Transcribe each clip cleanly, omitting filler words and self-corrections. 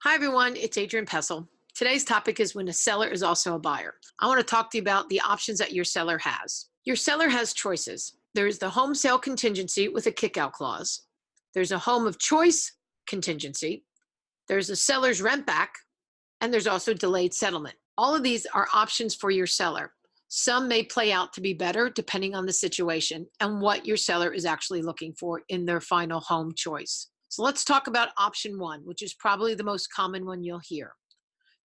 Hi, everyone. It's Adrienne Pessel. Today's topic is when a seller is also a buyer. I want to talk to you about the options that your seller has. Your seller has choices. There's the home sale contingency with a kickout clause. There's a home of choice contingency. There's a seller's rent back. And there's also delayed settlement. All of these are options for your seller. Some may play out to be better depending on the situation and what your seller is actually looking for in their final home choice. So let's talk about option one, which is probably the most common one you'll hear.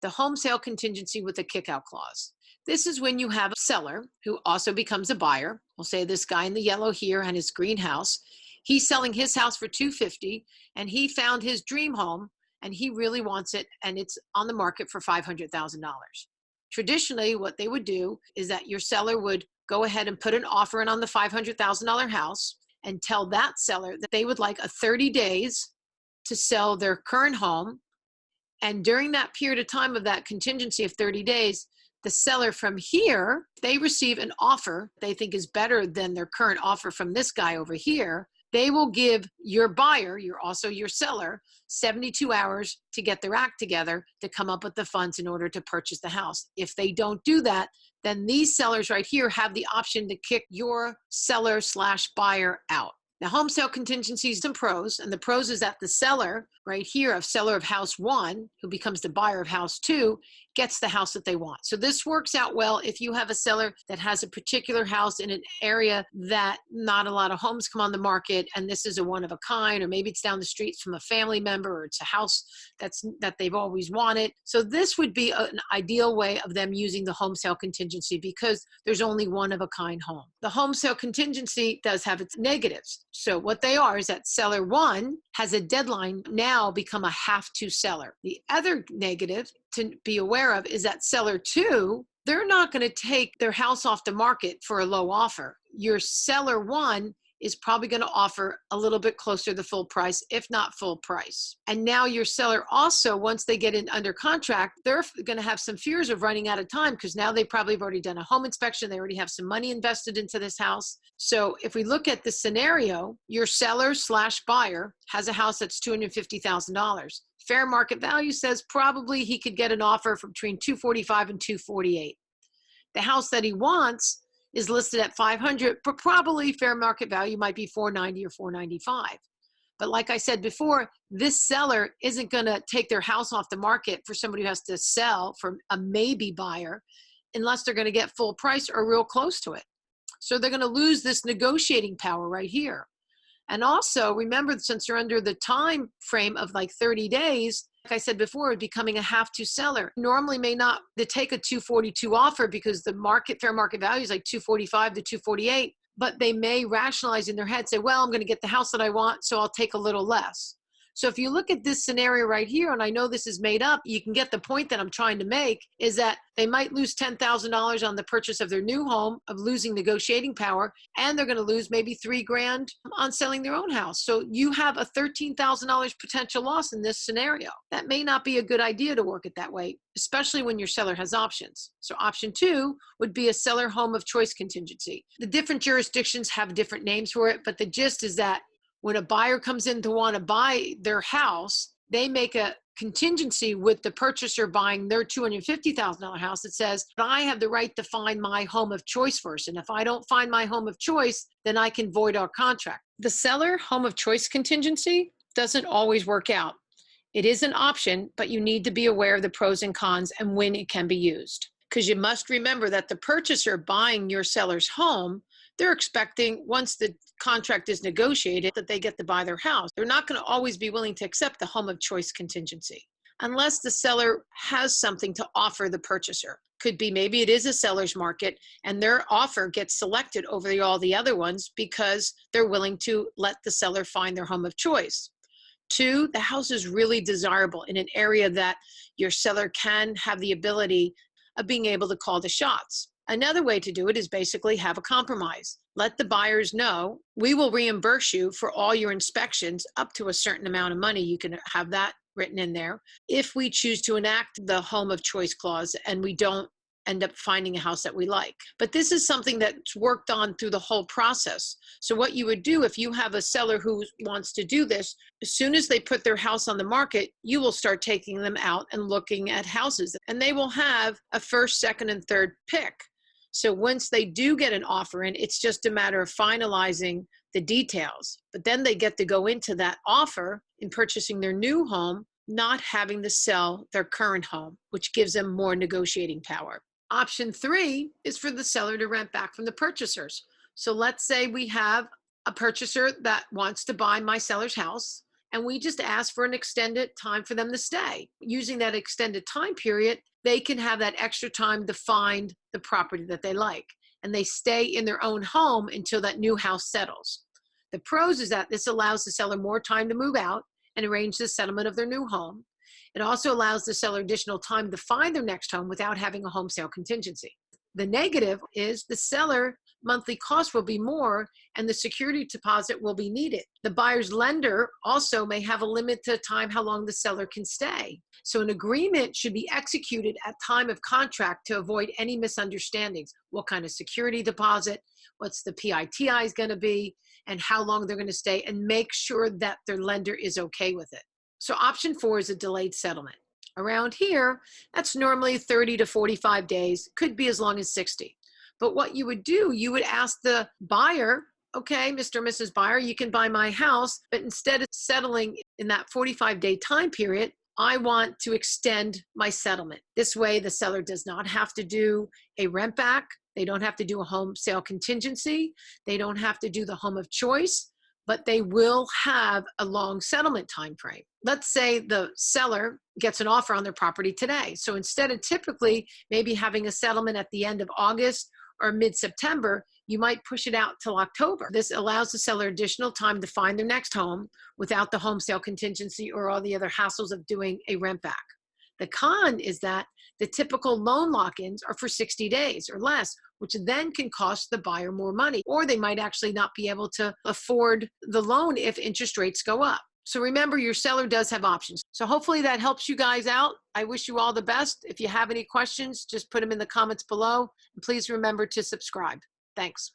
The home sale contingency with a kickout clause. This is when you have a seller who also becomes a buyer. We'll say this guy in the yellow here and his greenhouse. He's selling his house for $250 and he found his dream home and he really wants it and it's on the market for $500,000. Traditionally, what they would do is that your seller would go ahead and put an offer in on the $500,000 house and tell that seller that they would like a 30 days to sell their current home. And during that period of time of that contingency of 30 days, the seller from here, they receive an offer they think is better than their current offer from this guy over here. They will give your buyer, you're also your seller, 72 hours to get their act together to come up with the funds in order to purchase the house. If they don't do that, then these sellers right here have the option to kick your seller slash buyer out. Now, home sale contingencies and pros, and the pros is that the seller right here of seller of house one, who becomes the buyer of house two, gets the house that they want. So this works out well if you have a seller that has a particular house in an area that not a lot of homes come on the market, and this is a one of a kind, or maybe it's down the street from a family member, or it's a house that they've always wanted. So this would be an ideal way of them using the home sale contingency because there's only one of a kind home. The home sale contingency does have its negatives. So what they are is that seller one has a deadline now become a have to seller. The other negative to be aware of is that seller two, they're not going to take their house off the market for a low offer. Your seller one is probably going to offer a little bit closer to the full price, if not full price. And now your seller also, once they get in under contract, they're going to have some fears of running out of time because now they probably have already done a home inspection. They already have some money invested into this house. So if we look at the scenario, your seller slash buyer has a house that's $250,000. Fair market value says probably he could get an offer for between 245 and 248. The house that he wants is listed at 500, but probably fair market value might be 490 or 495. But like I said before, this seller isn't going to take their house off the market for somebody who has to sell for a maybe buyer unless they're going to get full price or real close to it. So they're going to lose this negotiating power right here. And also remember, since you're under the time frame of like 30 days, like I said before, becoming a have to seller normally may not take a 242 offer because the fair market value is like 245 to 248, but they may rationalize in their head, say, well, I'm going to get the house that I want, so I'll take a little less. So if you look at this scenario right here, and I know this is made up, you can get the point that I'm trying to make is that they might lose $10,000 on the purchase of their new home, of losing negotiating power, and they're going to lose maybe $3,000 on selling their own house. So you have a $13,000 potential loss in this scenario. That may not be a good idea to work it that way, especially when your seller has options. So option two would be a seller home of choice contingency. The different jurisdictions have different names for it, but the gist is that when a buyer comes in to want to buy their house, they make a contingency with the purchaser buying their $250,000 house that says, I have the right to find my home of choice first. And if I don't find my home of choice, then I can void our contract. The seller home of choice contingency doesn't always work out. It is an option, but you need to be aware of the pros and cons and when it can be used. Because you must remember that the purchaser buying your seller's home, they're expecting once the contract is negotiated that they get to buy their house. They're not going to always be willing to accept the home of choice contingency unless the seller has something to offer the purchaser. Could be maybe it is a seller's market and their offer gets selected over all the other ones because they're willing to let the seller find their home of choice. Two, the house is really desirable in an area that your seller can have the ability of being able to call the shots. Another way to do it is basically have a compromise. Let the buyers know, we will reimburse you for all your inspections up to a certain amount of money. You can have that written in there. If we choose to enact the home of choice clause and we don't end up finding a house that we like. But this is something that's worked on through the whole process. So what you would do if you have a seller who wants to do this, as soon as they put their house on the market, you will start taking them out and looking at houses, and they will have a first, second, and third pick. So once they do get an offer in, it's just a matter of finalizing the details. But then they get to go into that offer in purchasing their new home, not having to sell their current home, which gives them more negotiating power. Option 3 is for the seller to rent back from the purchasers. So let's say we have a purchaser that wants to buy my seller's house, and we just ask for an extended time for them to stay. Using that extended time period, they can have that extra time to find the property that they like, and they stay in their own home until that new house settles. The pros is that this allows the seller more time to move out and arrange the settlement of their new home. It also allows the seller additional time to find their next home without having a home sale contingency. The negative is the seller monthly cost will be more and the security deposit will be needed. The buyer's lender also may have a limit to time how long the seller can stay. So an agreement should be executed at time of contract to avoid any misunderstandings. What kind of security deposit, what's the PITI is going to be, and how long they're going to stay, and make sure that their lender is okay with it. So option 4 is a delayed settlement. Around here, that's normally 30 to 45 days, could be as long as 60. But what you would do, you would ask the buyer, okay, Mr. and Mrs. Buyer, you can buy my house, but instead of settling in that 45-day time period, I want to extend my settlement. This way, the seller does not have to do a rent back. They don't have to do a home sale contingency. They don't have to do the home of choice, but they will have a long settlement time frame. Let's say the seller gets an offer on their property today. So instead of typically maybe having a settlement at the end of August or mid-September, you might push it out till October. This allows the seller additional time to find their next home without the home sale contingency or all the other hassles of doing a rent back. The con is that the typical loan lock-ins are for 60 days or less, which then can cost the buyer more money, or they might actually not be able to afford the loan if interest rates go up. So remember, your seller does have options. So hopefully that helps you guys out. I wish you all the best. If you have any questions, just put them in the comments below. And please remember to subscribe. Thanks.